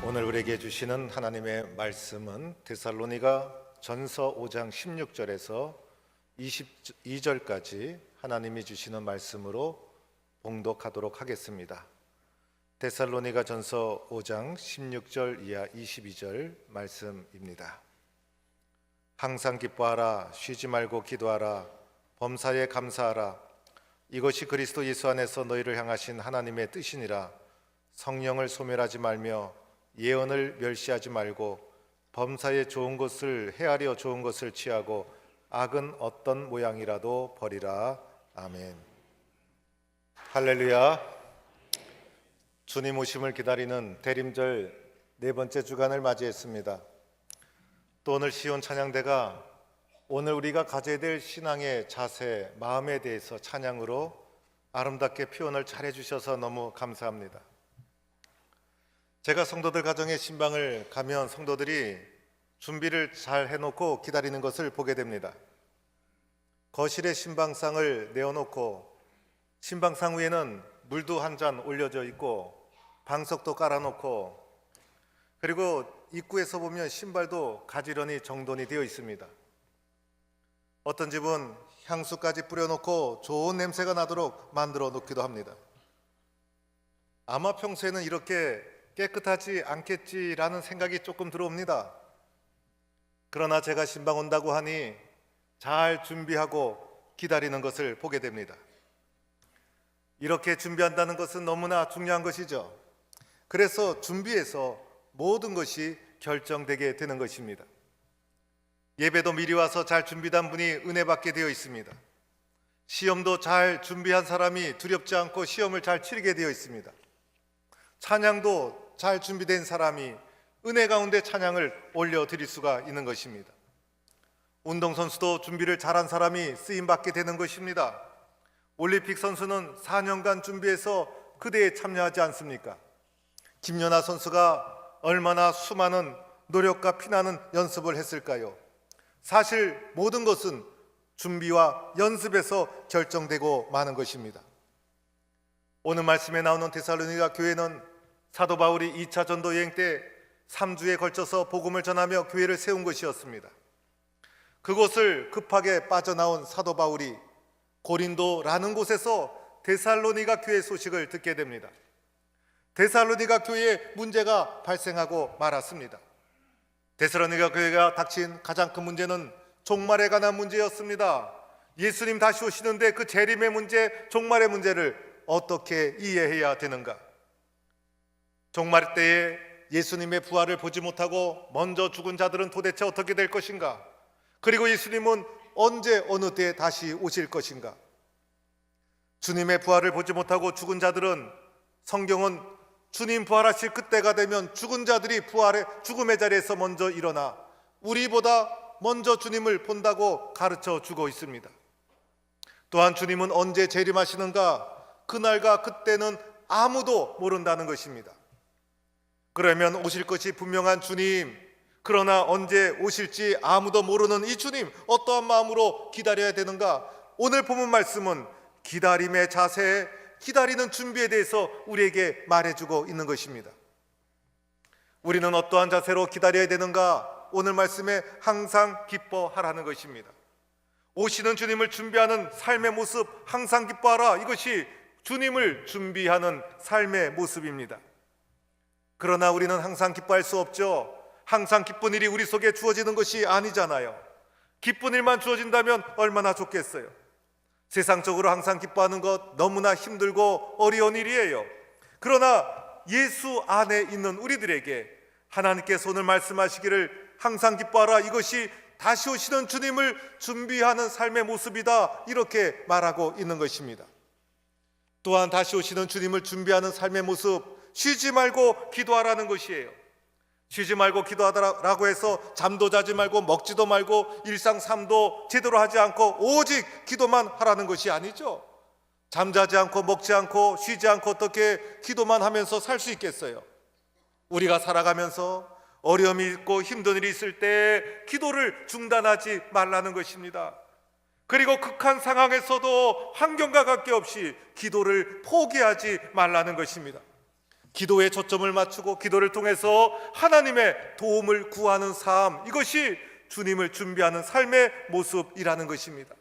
오늘 우리에게 주시는 하나님의 말씀은 데살로니가 전서 5장 16절에서 22절까지 하나님이 주시는 말씀으로 봉독하도록 하겠습니다. 데살로니가 전서 5장 16절 이하 22절 말씀입니다. 항상 기뻐하라, 쉬지 말고 기도하라, 범사에 감사하라. 이것이 그리스도 예수 안에서 너희를 향하신 하나님의 뜻이니라. 성령을 소멸하지 말며 예언을 멸시하지 말고 범사에 좋은 것을 헤아려 좋은 것을 취하고 악은 어떤 모양이라도 버리라. 아멘. 할렐루야. 주님 오심을 기다리는 대림절 네 번째 주간을 맞이했습니다. 또 오늘 시온 찬양대가 오늘 우리가 가져야 될 신앙의 자세, 마음에 대해서 찬양으로 아름답게 표현을 잘 해주셔서 너무 감사합니다. 제가 성도들 가정에 신방을 가면 성도들이 준비를 잘 해놓고 기다리는 것을 보게 됩니다. 거실에 신방상을 내어놓고 신방상 위에는 물도 한 잔 올려져 있고 방석도 깔아놓고 그리고 입구에서 보면 신발도 가지런히 정돈이 되어 있습니다. 어떤 집은 향수까지 뿌려놓고 좋은 냄새가 나도록 만들어 놓기도 합니다. 아마 평소에는 이렇게 깨끗하지 않겠지라는 생각이 조금 들어옵니다. 그러나 제가 신방 온다고 하니 잘 준비하고 기다리는 것을 보게 됩니다. 이렇게 준비한다는 것은 너무나 중요한 것이죠. 그래서 준비해서 모든 것이 결정되게 되는 것입니다. 예배도 미리 와서 잘 준비한 분이 은혜 받게 되어 있습니다. 시험도 잘 준비한 사람이 두렵지 않고 시험을 잘 치르게 되어 있습니다. 찬양도 잘 준비된 사람이 은혜 가운데 찬양을 올려드릴 수가 있는 것입니다. 운동선수도 준비를 잘한 사람이 쓰임받게 되는 것입니다. 올림픽 선수는 4년간 준비해서 그 대회에 참여하지 않습니까? 김연아 선수가 얼마나 수많은 노력과 피나는 연습을 했을까요? 사실 모든 것은 준비와 연습에서 결정되고 마는 것입니다. 오늘 말씀에 나오는 데살로니가 교회는 사도 바울이 2차 전도 여행 때 3주에 걸쳐서 복음을 전하며 교회를 세운 것이었습니다. 그곳을 급하게 빠져나온 사도 바울이 고린도라는 곳에서 데살로니가 교회 소식을 듣게 됩니다. 데살로니가 교회에 문제가 발생하고 말았습니다. 데살로니가 교회가 닥친 가장 큰 문제는 종말에 관한 문제였습니다. 예수님 다시 오시는데 그 재림의 문제, 종말의 문제를 어떻게 이해해야 되는가? 종말 때에 예수님의 부활을 보지 못하고 먼저 죽은 자들은 도대체 어떻게 될 것인가? 그리고 예수님은 언제 어느 때에 다시 오실 것인가? 주님의 부활을 보지 못하고 죽은 자들은 성경은 주님 부활하실 그때가 되면 죽은 자들이 부활의 죽음의 자리에서 먼저 일어나 우리보다 먼저 주님을 본다고 가르쳐 주고 있습니다. 또한 주님은 언제 재림하시는가? 그날과 그때는 아무도 모른다는 것입니다. 그러면 오실 것이 분명한 주님, 그러나 언제 오실지 아무도 모르는 이 주님, 어떠한 마음으로 기다려야 되는가? 오늘 본문 말씀은 기다림의 자세, 기다리는 준비에 대해서 우리에게 말해주고 있는 것입니다. 우리는 어떠한 자세로 기다려야 되는가? 오늘 말씀에 항상 기뻐하라는 것입니다. 오시는 주님을 준비하는 삶의 모습, 항상 기뻐하라. 이것이 주님을 준비하는 삶의 모습입니다. 그러나 우리는 항상 기뻐할 수 없죠. 항상 기쁜 일이 우리 속에 주어지는 것이 아니잖아요. 기쁜 일만 주어진다면 얼마나 좋겠어요. 세상적으로 항상 기뻐하는 것 너무나 힘들고 어려운 일이에요. 그러나 예수 안에 있는 우리들에게 하나님께서 오늘 말씀하시기를 항상 기뻐하라, 이것이 다시 오시는 주님을 준비하는 삶의 모습이다, 이렇게 말하고 있는 것입니다. 또한 다시 오시는 주님을 준비하는 삶의 모습, 쉬지 말고 기도하라는 것이에요. 쉬지 말고 기도하라고 해서 잠도 자지 말고 먹지도 말고 일상 삶도 제대로 하지 않고 오직 기도만 하라는 것이 아니죠. 잠자지 않고 먹지 않고 쉬지 않고 어떻게 기도만 하면서 살 수 있겠어요? 우리가 살아가면서 어려움이 있고 힘든 일이 있을 때 기도를 중단하지 말라는 것입니다. 그리고 극한 상황에서도 환경과 관계없이 기도를 포기하지 말라는 것입니다. 기도에 초점을 맞추고 기도를 통해서 하나님의 도움을 구하는 삶, 이것이 주님을 준비하는 삶의 모습이라는 것입니다.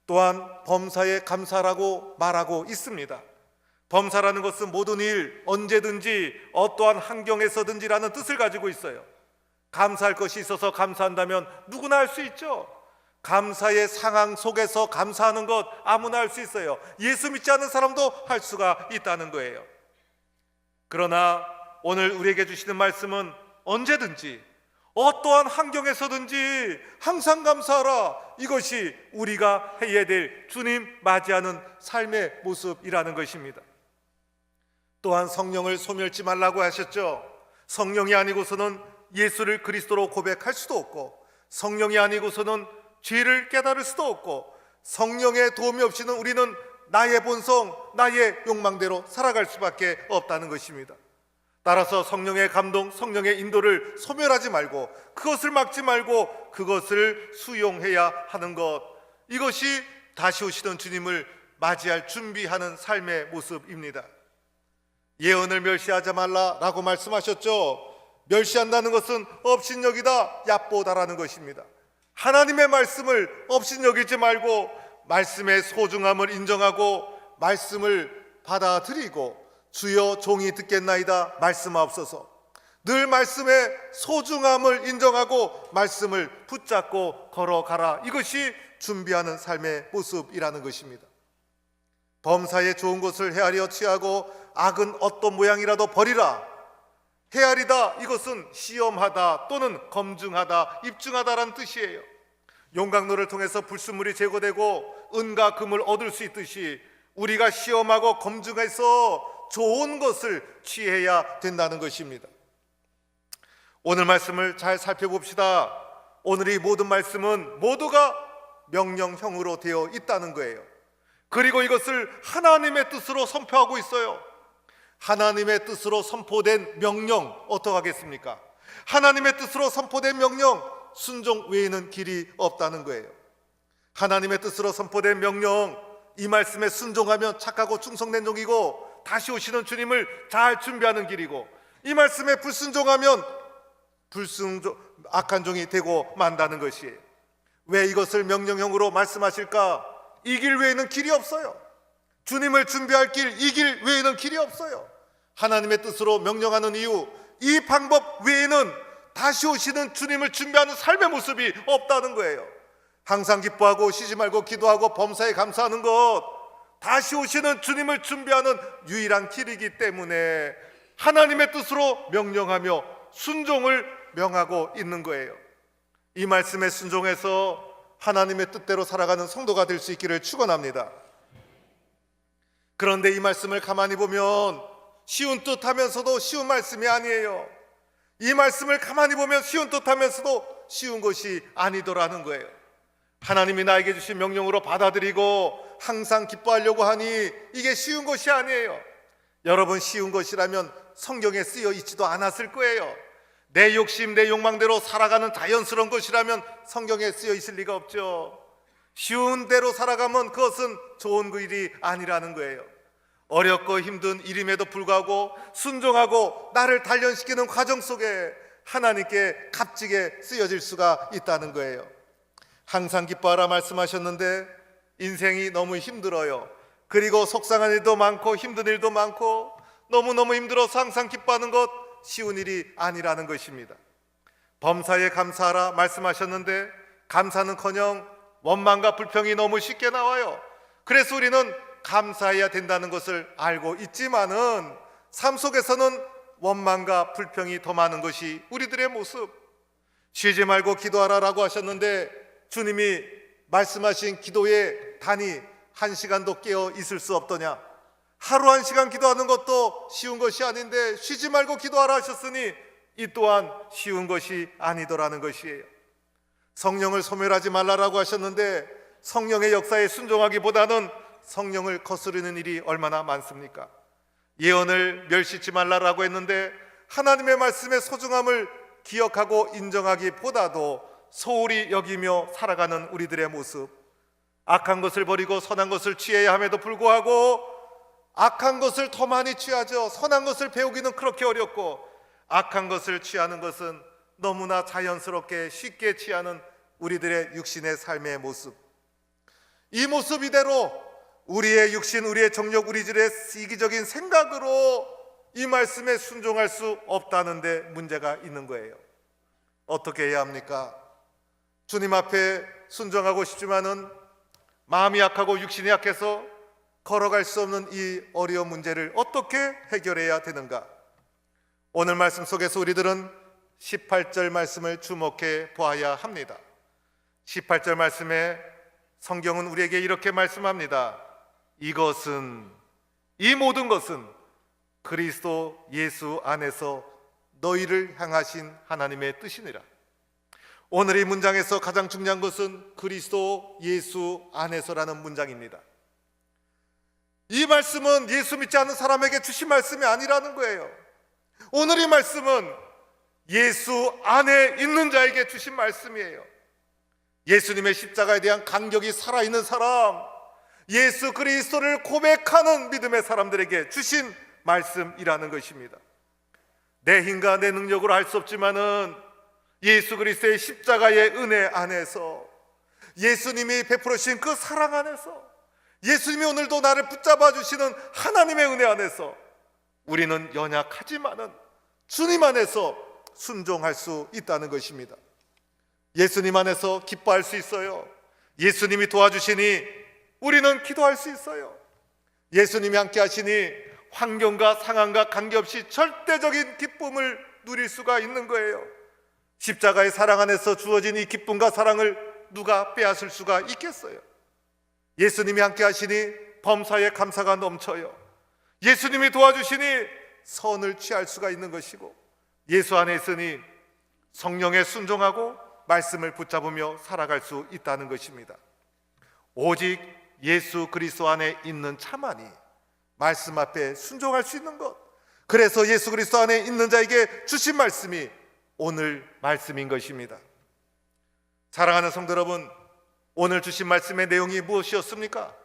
또한 범사에 감사라고 말하고 있습니다. 범사라는 것은 모든 일, 언제든지 어떠한 환경에서든지라는 뜻을 가지고 있어요. 감사할 것이 있어서 감사한다면 누구나 할 수 있죠. 감사의 상황 속에서 감사하는 것 아무나 할 수 있어요. 예수 믿지 않는 사람도 할 수가 있다는 거예요. 그러나 오늘 우리에게 주시는 말씀은 언제든지 어떠한 환경에서든지 항상 감사하라, 이것이 우리가 해야 될 주님 맞이하는 삶의 모습이라는 것입니다. 또한 성령을 소멸치 말라고 하셨죠. 성령이 아니고서는 예수를 그리스도로 고백할 수도 없고, 성령이 아니고서는 죄를 깨달을 수도 없고, 성령의 도움이 없이는 우리는 나의 본성, 나의 욕망대로 살아갈 수밖에 없다는 것입니다. 따라서 성령의 감동, 성령의 인도를 소멸하지 말고, 그것을 막지 말고 그것을 수용해야 하는 것, 이것이 다시 오시던 주님을 맞이할 준비하는 삶의 모습입니다. 예언을 멸시하지 말라라고 말씀하셨죠. 멸시한다는 것은 업신여기다, 얕보다라는 것입니다. 하나님의 말씀을 업신여기지 말고 말씀의 소중함을 인정하고 말씀을 받아들이고 주여 종이 듣겠나이다 말씀하옵소서, 늘 말씀의 소중함을 인정하고 말씀을 붙잡고 걸어가라, 이것이 준비하는 삶의 모습이라는 것입니다. 범사에 좋은 것을 헤아려 취하고 악은 어떤 모양이라도 버리라. 헤아리다, 이것은 시험하다 또는 검증하다, 입증하다라는 뜻이에요. 용광로를 통해서 불순물이 제거되고 은과 금을 얻을 수 있듯이 우리가 시험하고 검증해서 좋은 것을 취해야 된다는 것입니다. 오늘 말씀을 잘 살펴봅시다. 오늘 이 모든 말씀은 모두가 명령형으로 되어 있다는 거예요. 그리고 이것을 하나님의 뜻으로 선포하고 있어요. 하나님의 뜻으로 선포된 명령, 어떡하겠습니까? 하나님의 뜻으로 선포된 명령, 순종 외에는 길이 없다는 거예요. 하나님의 뜻으로 선포된 명령, 이 말씀에 순종하면 착하고 충성된 종이고 다시 오시는 주님을 잘 준비하는 길이고, 이 말씀에 불순종하면 악한 종이 되고 만다는 것이에요. 왜 이것을 명령형으로 말씀하실까? 이 길 외에는 길이 없어요. 주님을 준비할 길, 이 길 외에는 길이 없어요. 하나님의 뜻으로 명령하는 이유, 이 방법 외에는 다시 오시는 주님을 준비하는 삶의 모습이 없다는 거예요. 항상 기뻐하고 쉬지 말고 기도하고 범사에 감사하는 것, 다시 오시는 주님을 준비하는 유일한 길이기 때문에 하나님의 뜻으로 명령하며 순종을 명하고 있는 거예요. 이 말씀에 순종해서 하나님의 뜻대로 살아가는 성도가 될 수 있기를 축원합니다. 그런데 이 말씀을 가만히 보면 쉬운 뜻 하면서도 쉬운 말씀이 아니에요. 이 말씀을 가만히 보면 쉬운 뜻 하면서도 쉬운 것이 아니더라는 거예요. 하나님이 나에게 주신 명령으로 받아들이고 항상 기뻐하려고 하니 이게 쉬운 것이 아니에요. 여러분, 쉬운 것이라면 성경에 쓰여 있지도 않았을 거예요. 내 욕심, 내 욕망대로 살아가는 자연스러운 것이라면 성경에 쓰여 있을 리가 없죠. 쉬운 대로 살아가면 그것은 좋은 그 일이 아니라는 거예요. 어렵고 힘든 일임에도 불구하고 순종하고 나를 단련시키는 과정 속에 하나님께 값지게 쓰여질 수가 있다는 거예요. 항상 기뻐하라 말씀하셨는데 인생이 너무 힘들어요. 그리고 속상한 일도 많고 힘든 일도 많고 너무너무 힘들어서 항상 기뻐하는 것 쉬운 일이 아니라는 것입니다. 범사에 감사하라 말씀하셨는데 감사는커녕 원망과 불평이 너무 쉽게 나와요. 그래서 우리는 감사해야 된다는 것을 알고 있지만은 삶 속에서는 원망과 불평이 더 많은 것이 우리들의 모습. 쉬지 말고 기도하라라고 하셨는데 주님이 말씀하신 기도에 단히 1시간도 깨어 있을 수 없더냐? 하루 1시간 기도하는 것도 쉬운 것이 아닌데 쉬지 말고 기도하라 하셨으니 이 또한 쉬운 것이 아니더라는 것이에요. 성령을 소멸하지 말라라고 하셨는데 성령의 역사에 순종하기보다는 성령을 거스르는 일이 얼마나 많습니까? 예언을 멸시치 말라라고 했는데 하나님의 말씀의 소중함을 기억하고 인정하기보다도 소홀히 여기며 살아가는 우리들의 모습, 악한 것을 버리고 선한 것을 취해야 함에도 불구하고 악한 것을 더 많이 취하죠. 선한 것을 배우기는 그렇게 어렵고 악한 것을 취하는 것은 너무나 자연스럽게 쉽게 취하는 우리들의 육신의 삶의 모습. 이 모습 이대로 우리의 육신, 우리의 정욕, 우리들의 이기적인 생각으로 이 말씀에 순종할 수 없다는 데 문제가 있는 거예요. 어떻게 해야 합니까? 주님 앞에 순종하고 싶지만은 마음이 약하고 육신이 약해서 걸어갈 수 없는 이 어려운 문제를 어떻게 해결해야 되는가? 오늘 말씀 속에서 우리들은 18절 말씀을 주목해 보아야 합니다. 18절 말씀에 성경은 우리에게 이렇게 말씀합니다. 이것은, 이 모든 것은 그리스도 예수 안에서 너희를 향하신 하나님의 뜻이니라. 오늘 이 문장에서 가장 중요한 것은 그리스도 예수 안에서라는 문장입니다. 이 말씀은 예수 믿지 않는 사람에게 주신 말씀이 아니라는 거예요. 오늘 이 말씀은 예수 안에 있는 자에게 주신 말씀이에요. 예수님의 십자가에 대한 감격이 살아있는 사람, 예수 그리스도를 고백하는 믿음의 사람들에게 주신 말씀이라는 것입니다. 내 힘과 내 능력으로 할 수 없지만은 예수 그리스도의 십자가의 은혜 안에서, 예수님이 베풀으신 그 사랑 안에서, 예수님이 오늘도 나를 붙잡아 주시는 하나님의 은혜 안에서 우리는 연약하지만은 주님 안에서 순종할 수 있다는 것입니다. 예수님 안에서 기뻐할 수 있어요. 예수님이 도와주시니 우리는 기도할 수 있어요. 예수님이 함께 하시니 환경과 상황과 관계없이 절대적인 기쁨을 누릴 수가 있는 거예요. 십자가의 사랑 안에서 주어진 이 기쁨과 사랑을 누가 빼앗을 수가 있겠어요? 예수님이 함께 하시니 범사에 감사가 넘쳐요. 예수님이 도와주시니 선을 취할 수가 있는 것이고, 예수 안에 있으니 성령에 순종하고 말씀을 붙잡으며 살아갈 수 있다는 것입니다. 오직 예수 그리스도 안에 있는 자만이 말씀 앞에 순종할 수 있는 것, 그래서 예수 그리스도 안에 있는 자에게 주신 말씀이 오늘 말씀인 것입니다. 사랑하는 성도 여러분, 오늘 주신 말씀의 내용이 무엇이었습니까?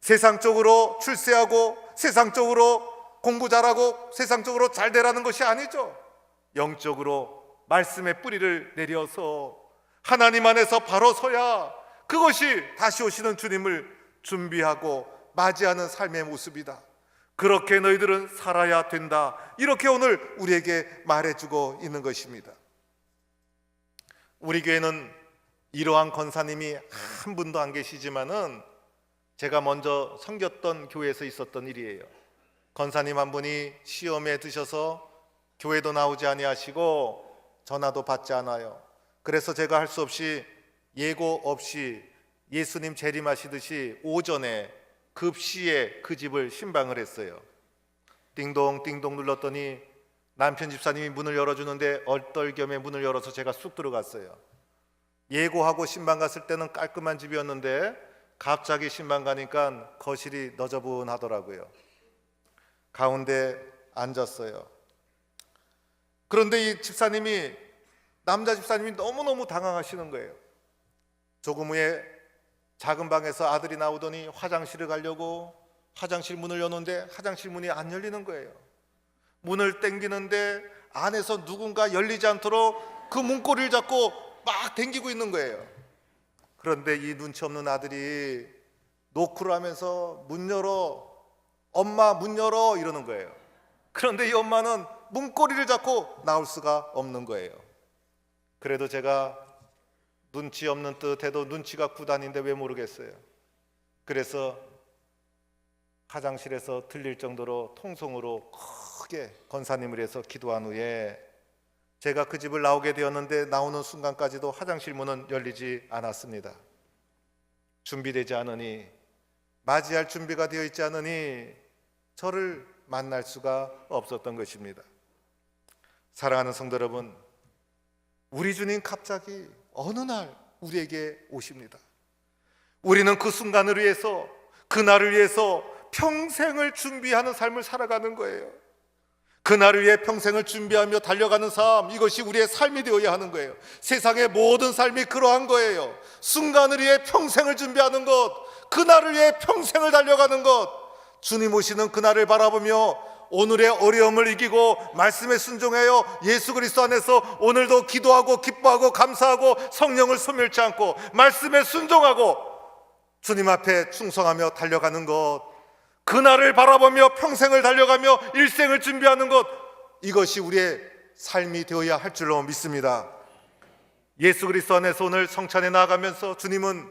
세상적으로 출세하고 세상적으로 공부 잘하고 세상적으로 잘 되라는 것이 아니죠. 영적으로 말씀의 뿌리를 내려서 하나님 안에서 바로 서야 그것이 다시 오시는 주님을 준비하고 맞이하는 삶의 모습이다. 그렇게 너희들은 살아야 된다. 이렇게 오늘 우리에게 말해주고 있는 것입니다. 우리 교회는 이러한 권사님이 한 분도 안 계시지만은 제가 먼저 섬겼던 교회에서 있었던 일이에요. 권사님 한 분이 시험에 드셔서 교회도 나오지 아니하시고 전화도 받지 않아요. 그래서 제가 할 수 없이 예고 없이 예수님 재림하시듯이 오전에 급시에 그 집을 신방을 했어요. 띵동 띵동 눌렀더니 남편 집사님이 문을 열어주는데 얼떨결에 문을 열어서 제가 쑥 들어갔어요. 예고하고 신방 갔을 때는 깔끔한 집이었는데 갑자기 신방 가니까 거실이 너저분하더라고요. 가운데 앉았어요. 그런데 이 집사님이, 남자 집사님이 너무너무 당황하시는 거예요. 조금 후에 작은 방에서 아들이 나오더니 화장실을 가려고 화장실 문을 여는데 화장실 문이 안 열리는 거예요. 문을 당기는데 안에서 누군가 열리지 않도록 그 문고리를 잡고 막 당기고 있는 거예요. 그런데 이 눈치 없는 아들이 노크를 하면서 문 열어, 엄마 문 열어 이러는 거예요. 그런데 이 엄마는 문고리를 잡고 나올 수가 없는 거예요. 그래도 제가 눈치 없는 듯 해도 눈치가 9단인데 왜 모르겠어요. 그래서 화장실에서 들릴 정도로 통성으로 크게 권사님을 해서 기도한 후에 제가 그 집을 나오게 되었는데 나오는 순간까지도 화장실 문은 열리지 않았습니다. 준비되지 않으니, 맞이할 준비가 되어 있지 않으니 저를 만날 수가 없었던 것입니다. 사랑하는 성도 여러분, 우리 주님 갑자기 어느 날 우리에게 오십니다. 우리는 그 순간을 위해서, 그날을 위해서 평생을 준비하는 삶을 살아가는 거예요. 그날을 위해 평생을 준비하며 달려가는 삶, 이것이 우리의 삶이 되어야 하는 거예요. 세상의 모든 삶이 그러한 거예요. 순간을 위해 평생을 준비하는 것, 그날을 위해 평생을 달려가는 것, 주님 오시는 그날을 바라보며 오늘의 어려움을 이기고 말씀에 순종하여 예수 그리스도 안에서 오늘도 기도하고 기뻐하고 감사하고 성령을 소멸치 않고 말씀에 순종하고 주님 앞에 충성하며 달려가는 것, 그날을 바라보며 평생을 달려가며 일생을 준비하는 것, 이것이 우리의 삶이 되어야 할 줄로 믿습니다. 예수 그리스도 안에서 오늘 성찬에 나아가면서 주님은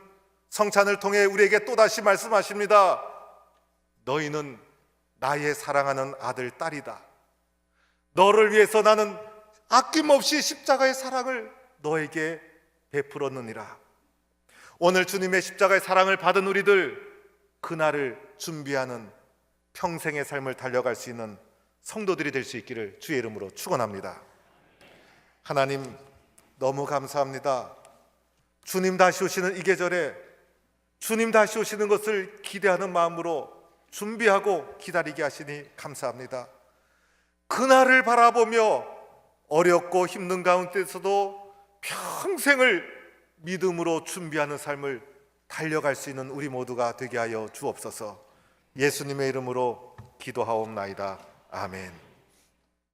성찬을 통해 우리에게 또다시 말씀하십니다. 너희는 나의 사랑하는 아들, 딸이다. 너를 위해서 나는 아낌없이 십자가의 사랑을 너에게 베풀었느니라. 오늘 주님의 십자가의 사랑을 받은 우리들, 그날을 준비하는 평생의 삶을 달려갈 수 있는 성도들이 될 수 있기를 주의 이름으로 축원합니다. 하나님, 너무 감사합니다. 주님 다시 오시는 이 계절에 주님 다시 오시는 것을 기대하는 마음으로 준비하고 기다리게 하시니 감사합니다. 그날을 바라보며 어렵고 힘든 가운데서도 평생을 믿음으로 준비하는 삶을 달려갈 수 있는 우리 모두가 되게 하여 주옵소서. 예수님의 이름으로 기도하옵나이다. 아멘.